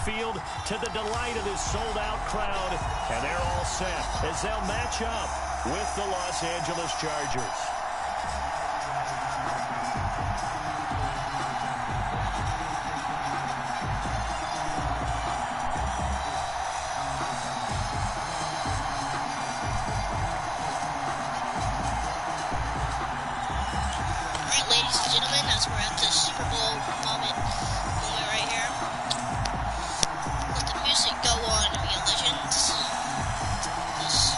field to the delight of this sold-out crowd. And they're all set as they'll match up with the Los Angeles Chargers. Ladies and gentlemen, as we're at the Super Bowl moment right here, let the music go on, we are legends. This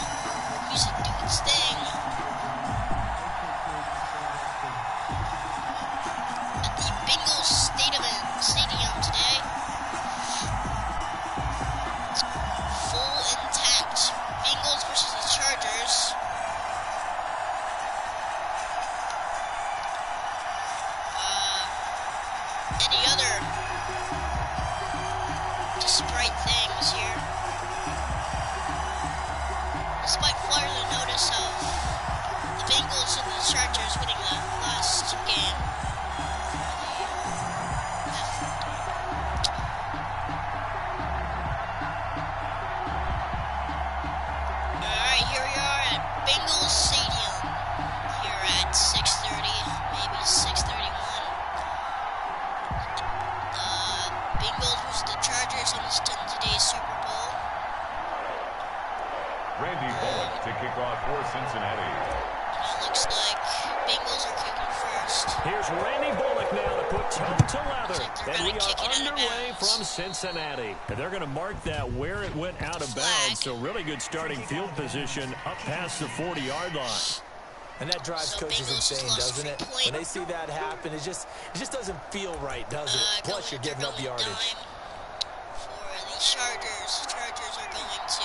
music do its thing. At the Bengals Stadium today, full intact. Bengals versus the Chargers. Any other just bright things here? This might fire the notice of the Bengals and the Chargers winning the last game. Alright, here we are at Bengals Stadium. Here at 6:30, maybe 6:31. Bengals versus the Chargers in today's Super Bowl. Randy Bullock to kick off for Cincinnati. And it looks like Bengals are kicking first. Here's Randy Bullock now to put toe to leather. Like And we are underway from Cincinnati. And they're going to mark that where it went out of bounds. So really good starting field position up past the 40-yard line. And that drives coaches insane, doesn't it? When they see that happen, it just doesn't feel right, does it? Plus, you're giving up yardage. For the Chargers. Chargers are going to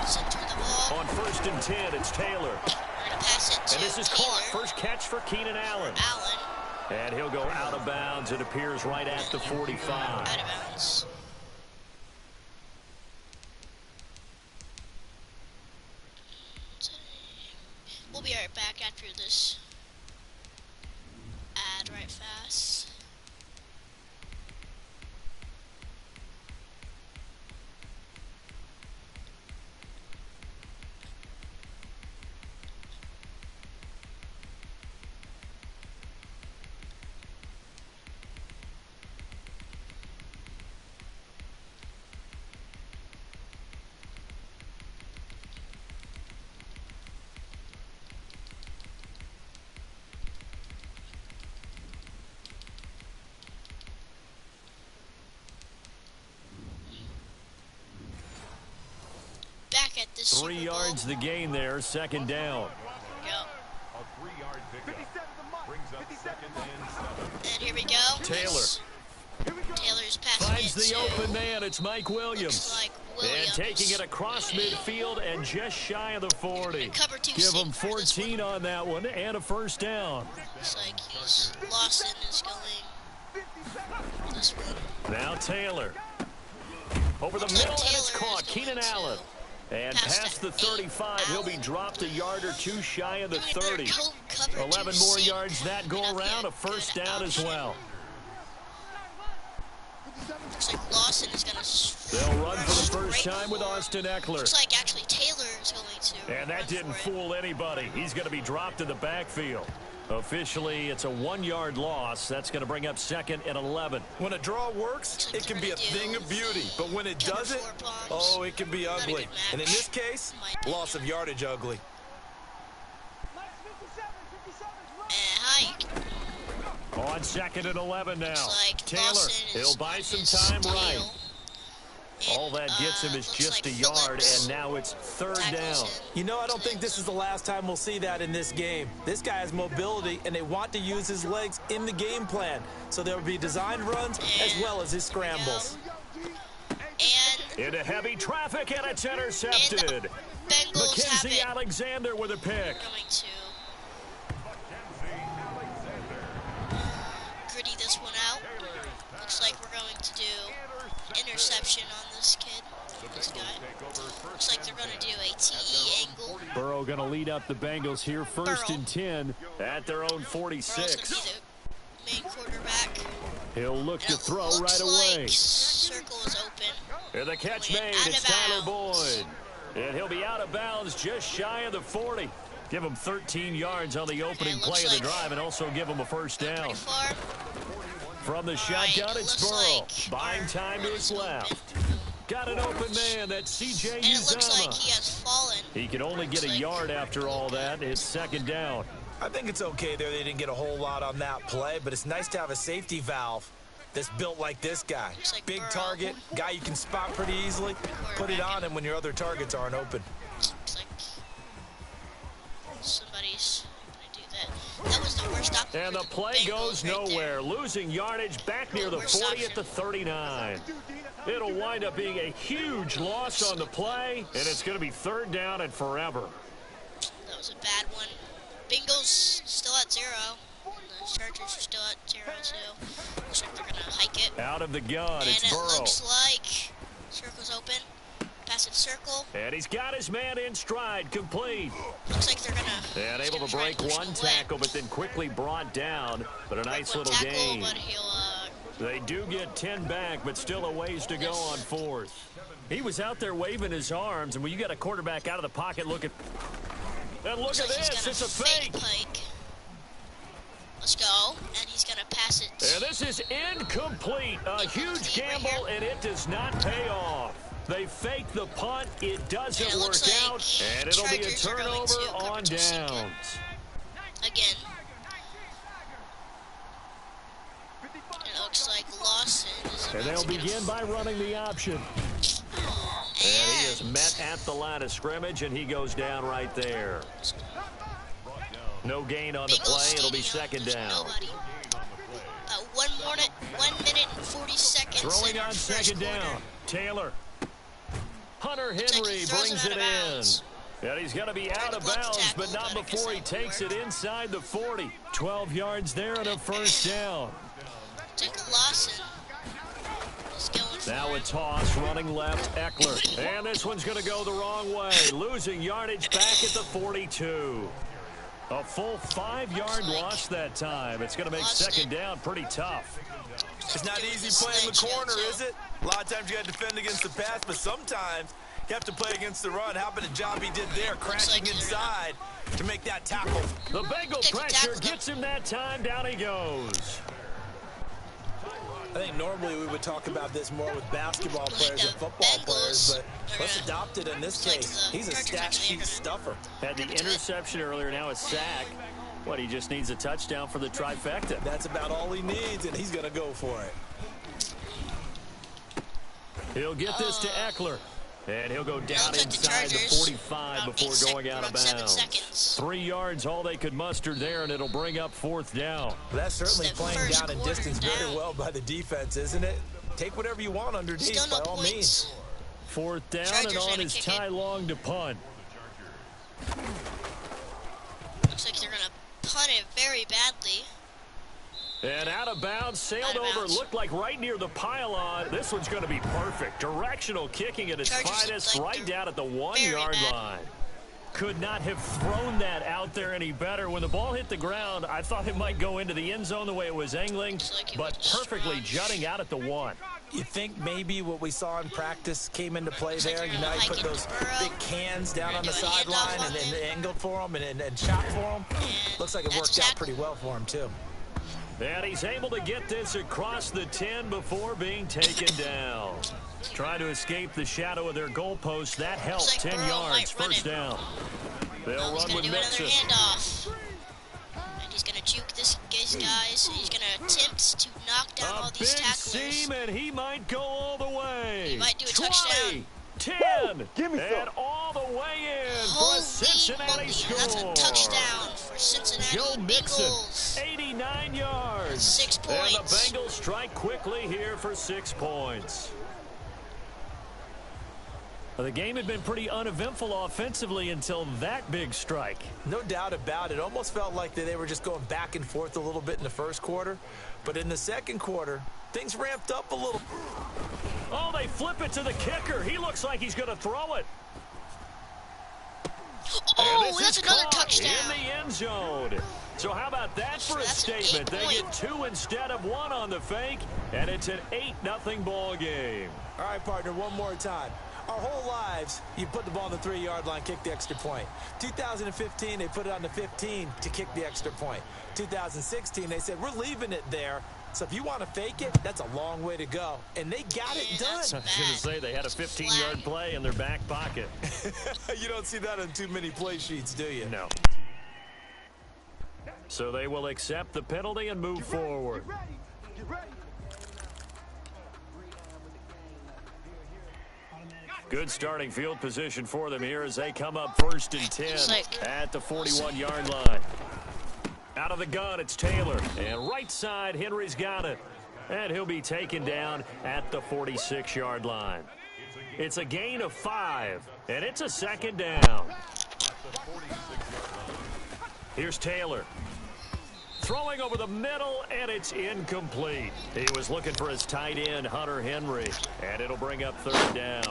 center the ball. On 1st and 10, it's Taylor. We're going to pass it to And this is Taylor. caught. First catch for Keenan Allen. And he'll go out of bounds. It appears right at the 45. Out of bounds. We'll be right back after this ad right fast. At this 3 yards the gain there, 2nd down. Go. A 3-yard pickup brings up 2nd and 7. And here we go. Taylor. Taylor's passing Finds it the to, open man. It's Mike Williams. looks like Williams. And taking it across midfield and just shy of the 40. Cover two Give him safety for this 14 on that one and a 1st down. Looks like Lawson is going for this one. Now Taylor. Over the Looks like middle, and it's Taylor caught. is Keenan going to Allen. And past the 35, he'll be dropped a yard or two shy of the 30. 11 more yards that go around, a 1st down as well. Looks like Lawson is going to. They'll run for the first time with Austin Eckler. Looks like actually Taylor is going to. And that didn't fool anybody. He's going to be dropped in the backfield. Officially, it's a 1-yard loss. That's going to bring up 2nd and 11. When a draw works, it can be a thing of beauty. But when it doesn't, oh, it can be ugly. And in this case, loss of yardage ugly. Hike. On 2nd and 11 now. Like Taylor, he'll buy some time right. All that gets him is just a yard, and now it's 3rd down. You know, I don't think this is the last time we'll see that in this game. This guy has mobility, and they want to use his legs in the game plan. So there will be designed runs as well as his scrambles. And into heavy traffic, and it's intercepted. Mackenzie Alexander with a pick. Going to gritty this one out. Looks like we're going to do interception on this kid, this guy. Looks like they're going to do a TE angle. Burrow going to lead up the Bengals here, 1st and 10 at their own 46. Burrow's going to be the main quarterback. He'll look to throw right looks away. like circle is open. And the catch Going made. out It's of Tyler bounds. Boyd. And he'll be out of bounds just shy of the 40. Give him 13 yards on the opening play of the drive and also give him a first down. Pretty far. From the shotgun, it's Burrow. Like Buying time to his left. Got an open man. That's C.J. And it looks like Uzomah. he has fallen. He can only get a yard after all that. It's second down. I think it's okay there. They didn't get a whole lot on that play, but it's nice to have a safety valve that's built like this guy. Like Big Burrow. target, guy you can spot pretty easily. Put it on him when your other targets aren't open. Looks like somebody's going to do that. That was the worst option. And the play goes nowhere. Losing yardage back near the 40 at the 39. It'll wind up being a huge loss on the play, and it's going to be third down and forever. That was a bad one. Bengals still at 0. The Chargers are still at 0, so looks like they're going to hike it. Out of the gun, And it's it Burrow. looks like circle's open. Pass it circle. And he's got his man in stride, complete. Looks like they're going to... And able to break one tackle, but then quickly brought down. But a nice little gain. But he'll, They do get 10 back, but still a ways to go on fourth. He was out there waving his arms, and when you got a quarterback out of the pocket looking... And look at this, it's a fake. Let's go. And he's going to pass it. And this is incomplete. A huge gamble, and it does not pay off. They fake the punt. It doesn't work out, and it'll be a turnover on downs. Again. It looks like Lawson is And they'll begin by running the option. And he is met at the line of scrimmage, and he goes down right there. No gain on the play. It'll be second down. 1 minute and 40 seconds. Throwing on second down. Taylor. Hunter Henry brings it in. And he's going to be out of bounds, but not before he takes it inside the 40. 12 yards there and a first down. Take Lawson. Now a toss, running left, Eckler. And this one's going to go the wrong way. Losing yardage back at the 42. A full 5-yard loss that time. It's going to make second down pretty tough. It's not easy playing the corner, is it? A lot of times you got to defend against the pass, but sometimes you have to play against the run. How about the job he did there, crashing inside to make that tackle? The Bengal pressure gets him that time. Down he goes. I think normally we would talk about this more with basketball players and football players, but let's adopt it in this case. He's a stat sheet stuffer. Had the interception earlier, now a sack. What, he just needs a touchdown for the trifecta. That's about all he needs, and he's going to go for it. He'll get this to Eckler. And he'll go down inside the 45 before going out of bounds. 3 yards, all they could muster there, and it'll bring up fourth down. Well, that's certainly playing down in distance very well by the defense, isn't it? Take whatever you want underneath, by all means. Fourth down, and on is Ty Long to punt. Looks like they're going to punt it very badly. And out of bounds, sailed over, looked like right near the pylon. This one's going to be perfect. Directional kicking at its finest, right down at the 1-yard line. Could not have thrown that out there any better. When the ball hit the ground, I thought it might go into the end zone the way it was angling, but perfectly jutting out at the 1. You think maybe what we saw in practice came into play there? You know, you put those big cans down on the sideline and angled for them and shot for them. Looks like it worked out pretty well for him, too. And he's able to get this across the 10 before being taken down. Trying to escape the shadow of their goalpost. That helped. 10 yards, first down. They'll run with Mixon. And he's going to juke this guys. He's going to attempt to knock down all these tacklers. A big seam, and he might go all the way. He might do a touchdown. 10, and all the way in Holy for a Cincinnati score. That's a touchdown for Cincinnati. Joe Mixon, Bengals. 89 yards. 6 points. And the Bengals strike quickly here for 6 points. Well, the game had been pretty uneventful offensively until that big strike. No doubt about it. Almost felt like they were just going back and forth a little bit in the first quarter. But in the second quarter, things ramped up a little. Oh, they flip it to the kicker. He looks like he's going to throw it. Oh, that's another touchdown. In the end zone. So how about that for a statement? They get 2 instead of 1 on the fake, and it's an 8-0 ball game. All right, partner, one more time. Our whole lives, you put the ball on the 3-yard line, kick the extra point. 2015, they put it on the 15 to kick the extra point. 2016, they said, we're leaving it there. So if you want to fake it, that's a long way to go. And they got it done. I was going to say they had a 15-yard play in their back pocket. You don't see that on too many play sheets, do you? No. So they will accept the penalty and move forward. Get ready. Good starting field position for them here as they come up 1st and 10 at the 41-yard line. Out of the gun, it's Taylor. And right side, Henry's got it. And he'll be taken down at the 46-yard line. It's a gain of 5, and it's a 2nd down. Here's Taylor. Throwing over the middle, and it's incomplete. He was looking for his tight end, Hunter Henry, and it'll bring up 3rd down.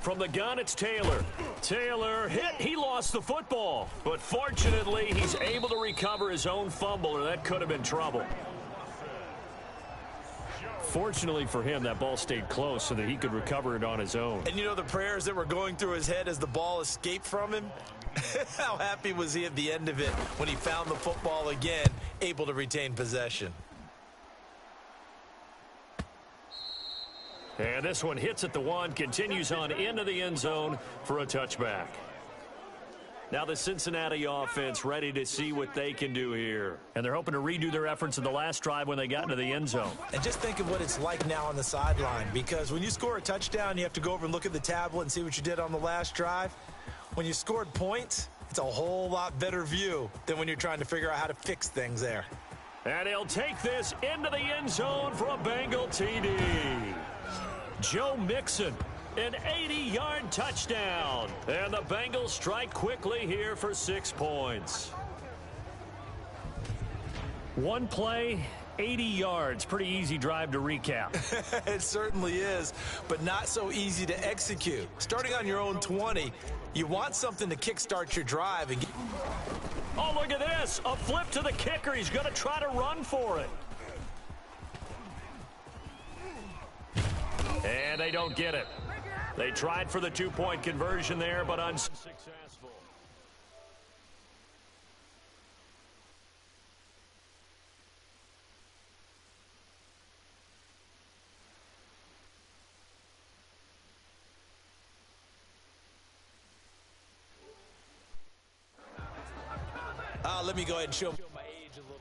From the gun, it's Taylor. Taylor hit. He lost the football. But fortunately, he's able to recover his own fumble, or that could have been trouble. Fortunately for him, that ball stayed close so that he could recover it on his own. And you know the prayers that were going through his head as the ball escaped from him? How happy was he at the end of it when he found the football again, able to retain possession? And this one hits at the 1, continues on into the end zone for a touchback. Now the Cincinnati offense ready to see what they can do here. And they're hoping to redo their efforts in the last drive when they got into the end zone. And just think of what it's like now on the sideline, because when you score a touchdown, you have to go over and look at the tablet and see what you did on the last drive. When you scored points, it's a whole lot better view than when you're trying to figure out how to fix things there. And he'll take this into the end zone for a Bengal TD. Joe Mixon, an 80-yard touchdown. And the Bengals strike quickly here for 6 points. One play, 80 yards. Pretty easy drive to recap. It certainly is, but not so easy to execute. Starting on your own 20, you want something to kickstart your drive. And oh, look at this. A flip to the kicker. He's going to try to run for it. And they don't get it. They tried for the 2-point conversion there, but unsuccessful. Let me go ahead and show